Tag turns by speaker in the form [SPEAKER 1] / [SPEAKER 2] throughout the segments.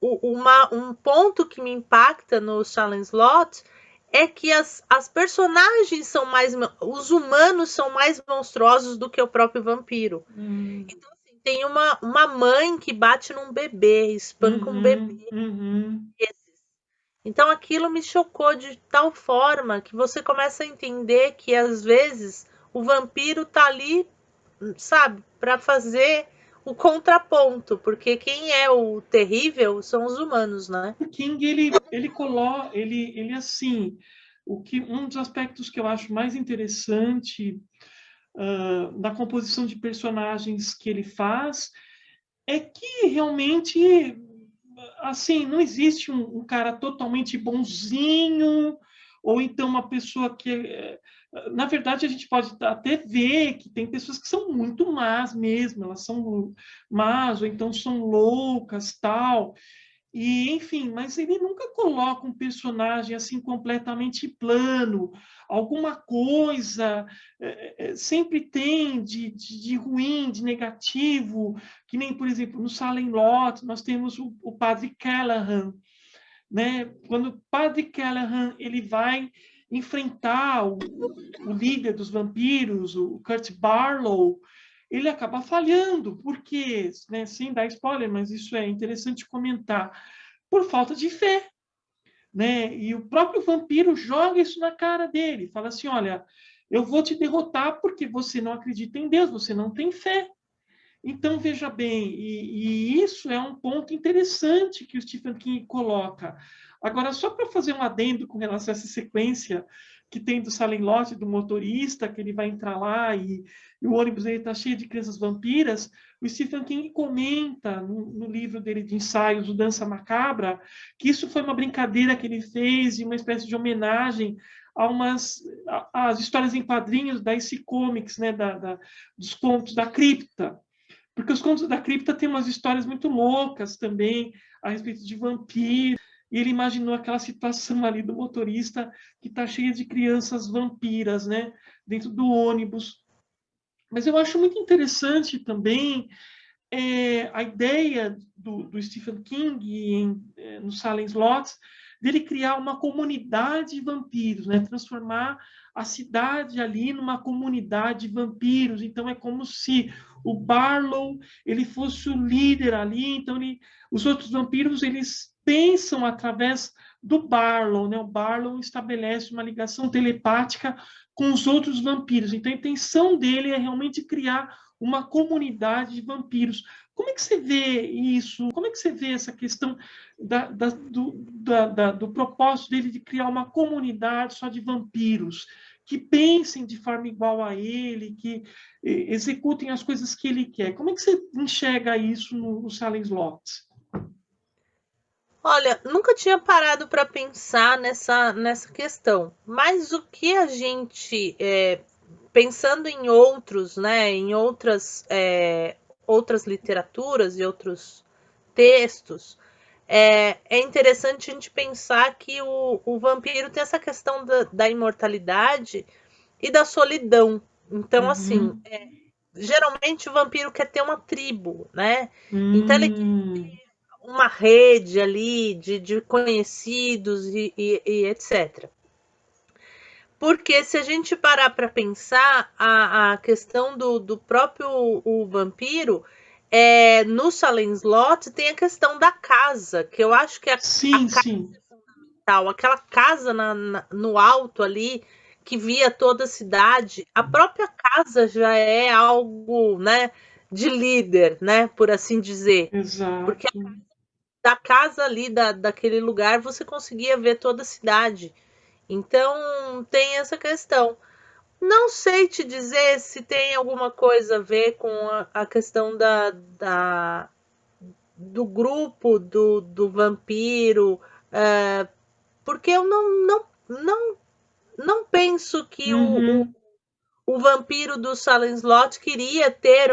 [SPEAKER 1] Um ponto que me impacta no Silent Slot é que as personagens são mais... Os humanos são mais monstruosos do que o próprio vampiro. Então, assim, tem uma mãe que bate num bebê, espanca um bebê. Então, aquilo me chocou de tal forma que você começa a entender que, às vezes, o vampiro tá ali, sabe, para fazer o contraponto, porque quem é o terrível são os humanos, né?
[SPEAKER 2] O King, ele coloca, ele assim, um dos aspectos que eu acho mais interessante da composição de personagens que ele faz é que realmente, assim, não existe um cara totalmente bonzinho ou então uma pessoa que na verdade, a gente pode até ver que tem pessoas que são muito más mesmo, elas são más, ou então são loucas, tal. E, enfim, mas ele nunca coloca um personagem assim completamente plano. Alguma coisa sempre tem de ruim, de negativo, que nem, por exemplo, no Salem Lot, nós temos o Padre Callahan, né? Quando o Padre Callahan ele vai enfrentar o líder dos vampiros, o Kurt Barlow, ele acaba falhando, porque, né, sem dar spoiler, mas isso é interessante comentar, por falta de fé, né? E o próprio vampiro joga isso na cara dele, fala assim, olha, eu vou te derrotar porque você não acredita em Deus, você não tem fé. Então, veja bem, e isso é um ponto interessante que o Stephen King coloca. Agora, só para fazer um adendo com relação a essa sequência que tem do Silent Lot, do motorista, que ele vai entrar lá e o ônibus está cheio de crianças vampiras, o Stephen King comenta no livro dele de ensaios, o Dança Macabra, que isso foi uma brincadeira que ele fez e uma espécie de homenagem às histórias em quadrinhos da DC Comics, né, dos contos da cripta. Porque os contos da cripta têm umas histórias muito loucas também a respeito de vampiros. E ele imaginou aquela situação ali do motorista que está cheia de crianças vampiras, né? Dentro do ônibus. Mas eu acho muito interessante também a ideia do Stephen King no Silent Slot dele criar uma comunidade de vampiros, né? Transformar a cidade ali numa comunidade de vampiros. Então é como se o Barlow ele fosse o líder ali. Então os outros vampiros eles pensam através do Barlow, né? O Barlow estabelece uma ligação telepática com os outros vampiros. Então a intenção dele é realmente criar uma comunidade de vampiros. Como é que você vê isso? Como é que você vê essa questão do propósito dele de criar uma comunidade só de vampiros que pensem de forma igual a ele, que executem as coisas que ele quer? Como é que você enxerga isso no Silent Slot?
[SPEAKER 1] Olha, nunca tinha parado para pensar nessa questão, mas o que a gente, pensando em outros, né, em outras literaturas e outros textos, é interessante a gente pensar que o vampiro tem essa questão da imortalidade e da solidão. Então, assim, geralmente o vampiro quer ter uma tribo, né? Então ele quer uma rede ali de conhecidos e etc. Porque se a gente parar para pensar, a questão do próprio o vampiro, no Silent Slot tem a questão da casa, que eu acho que a
[SPEAKER 2] Sim,
[SPEAKER 1] casa
[SPEAKER 2] sim.
[SPEAKER 1] é fundamental. Aquela casa no alto ali, que via toda a cidade, a própria casa já é algo, né, de líder, né, por assim dizer. Porque
[SPEAKER 2] Exato.
[SPEAKER 1] da casa ali, daquele lugar, você conseguia ver toda a cidade. Então, tem essa questão. Não sei te dizer se tem alguma coisa a ver com a questão do grupo do vampiro, porque eu não penso que
[SPEAKER 2] Uhum.
[SPEAKER 1] o vampiro do Silent Slot queria ter,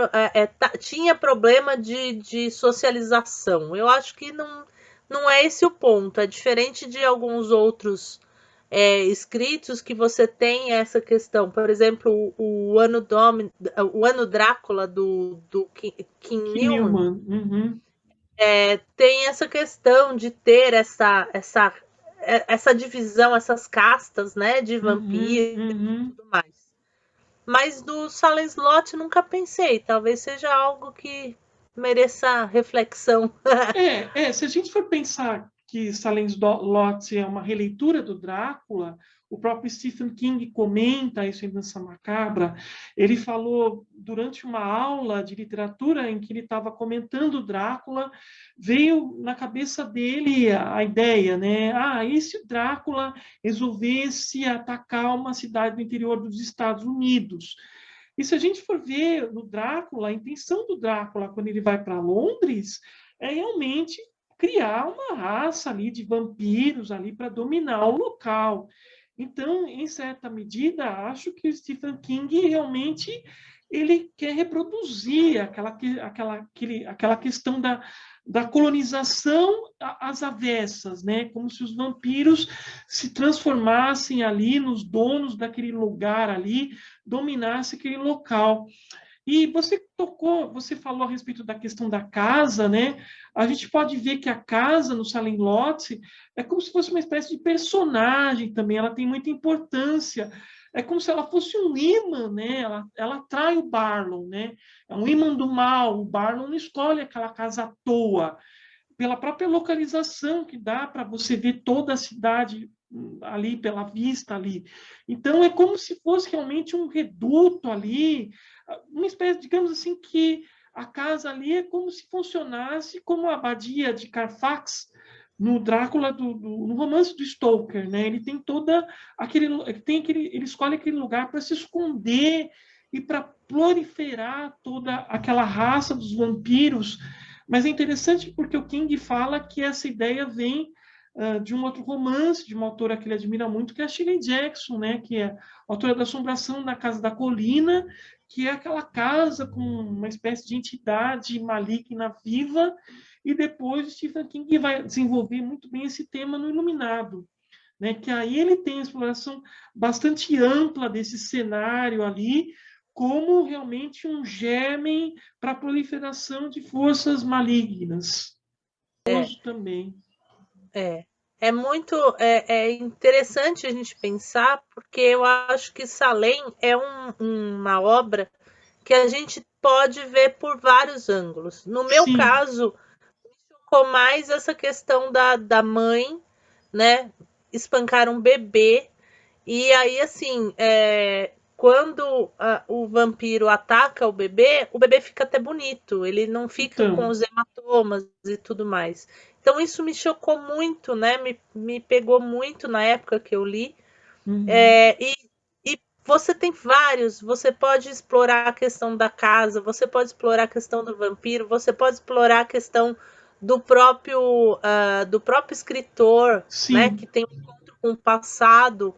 [SPEAKER 1] tinha problema de socialização. Eu acho que não é esse o ponto. É diferente de alguns outros escritos que você tem essa questão. Por exemplo, o Ano Drácula do Kim
[SPEAKER 2] Que
[SPEAKER 1] Newman.
[SPEAKER 2] Newman. Uhum.
[SPEAKER 1] Tem essa questão de ter essa divisão, essas castas, né, de
[SPEAKER 2] Uhum,
[SPEAKER 1] vampiros e
[SPEAKER 2] uhum.
[SPEAKER 1] tudo mais. Mas do Salem Slot nunca pensei. Talvez seja algo que mereça reflexão.
[SPEAKER 2] Se a gente for pensar que Salem Slot é uma releitura do Drácula, o próprio Stephen King comenta isso em Dança Macabra. Ele falou durante uma aula de literatura em que ele estava comentando o Drácula, veio na cabeça dele a ideia, né? E se o Drácula resolvesse atacar uma cidade do interior dos Estados Unidos? E se a gente for ver no Drácula, a intenção do Drácula quando ele vai para Londres é realmente criar uma raça ali de vampiros ali para dominar o local. Então, em certa medida, acho que o Stephen King realmente ele quer reproduzir aquela questão da colonização às avessas, né? Como se os vampiros se transformassem ali nos donos daquele lugar ali, dominasse aquele local. E você falou a respeito da questão da casa, né? A gente pode ver que a casa no Salem Lot é como se fosse uma espécie de personagem também, ela tem muita importância. É como se ela fosse um imã, né? Ela atrai o Barlow, né? É um imã do mal. O Barlow não escolhe aquela casa à toa, pela própria localização que dá para você ver toda a cidade ali pela vista ali. Então é como se fosse realmente um reduto ali, uma espécie, digamos assim, que a casa ali é como se funcionasse como a abadia de Carfax no Drácula no romance do Stoker, né? Ele tem toda ele escolhe aquele lugar para se esconder e para proliferar toda aquela raça dos vampiros, mas é interessante porque o King fala que essa ideia vem de um outro romance, de uma autora que ele admira muito, que é a Shirley Jackson, né? Que é autora da Assombração na Casa da Colina, que é aquela casa com uma espécie de entidade maligna viva, e depois Stephen King vai desenvolver muito bem esse tema no Iluminado. Né, que aí ele tem a exploração bastante ampla desse cenário ali, como realmente um germen para a proliferação de forças malignas.
[SPEAKER 1] É,
[SPEAKER 2] Também.
[SPEAKER 1] é. É interessante a gente pensar, porque eu acho que Salem é uma obra que a gente pode ver por vários ângulos. No meu
[SPEAKER 2] Sim.
[SPEAKER 1] caso, ficou mais essa questão da mãe, né, espancar um bebê. E aí, assim, quando o vampiro ataca o bebê fica até bonito. Ele não fica com
[SPEAKER 2] Então.
[SPEAKER 1] os hematomas e tudo mais. Então, isso me chocou muito, né? Me pegou muito na época que eu li.
[SPEAKER 2] Uhum.
[SPEAKER 1] E você tem vários. Você pode explorar a questão da casa, você pode explorar a questão do vampiro, você pode explorar a questão do próprio escritor, né?
[SPEAKER 2] Sim.
[SPEAKER 1] Que tem um encontro com o passado.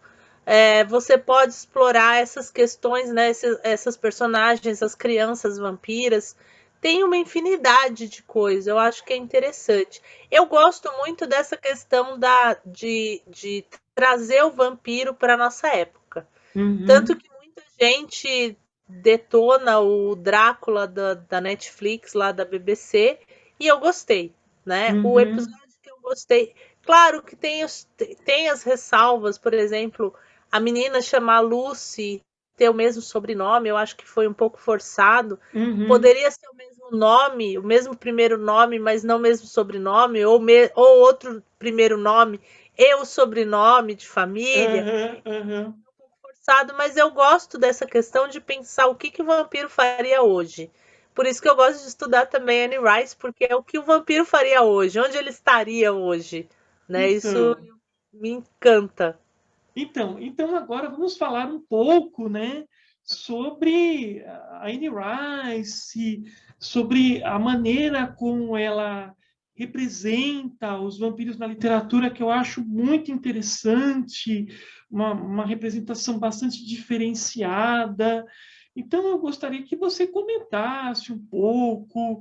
[SPEAKER 1] Você pode explorar essas questões, né? Essas personagens, as crianças vampiras. Tem uma infinidade de coisas, eu acho que é interessante. Eu gosto muito dessa questão de trazer o vampiro para nossa época. Tanto
[SPEAKER 2] Uhum.
[SPEAKER 1] que muita gente detona o Drácula da Netflix, lá da BBC, e eu gostei, né? O
[SPEAKER 2] Uhum.
[SPEAKER 1] episódio que eu gostei. Claro que tem as ressalvas, por exemplo, a menina chamar Lucy, ter o mesmo sobrenome, eu acho que foi um pouco forçado.
[SPEAKER 2] Uhum.
[SPEAKER 1] Poderia ser o mesmo nome, o mesmo primeiro nome, mas não o mesmo sobrenome, ou outro primeiro nome e o sobrenome de família.
[SPEAKER 2] Uhum. Uhum.
[SPEAKER 1] Forçado, mas eu gosto dessa questão de pensar o que o vampiro faria hoje. Por isso que eu gosto de estudar também Anne Rice, porque é o que o vampiro faria hoje, onde ele estaria hoje, né? Isso
[SPEAKER 2] Então.
[SPEAKER 1] me encanta.
[SPEAKER 2] Então agora vamos falar um pouco, né, sobre a Anne Rice, sobre a maneira como ela representa os vampiros na literatura, que eu acho muito interessante, uma representação bastante diferenciada. Então, eu gostaria que você comentasse um pouco,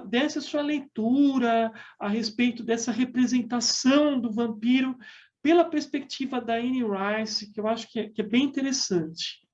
[SPEAKER 2] desse a sua leitura a respeito dessa representação do vampiro pela perspectiva da Anne Rice, que eu acho que é bem interessante.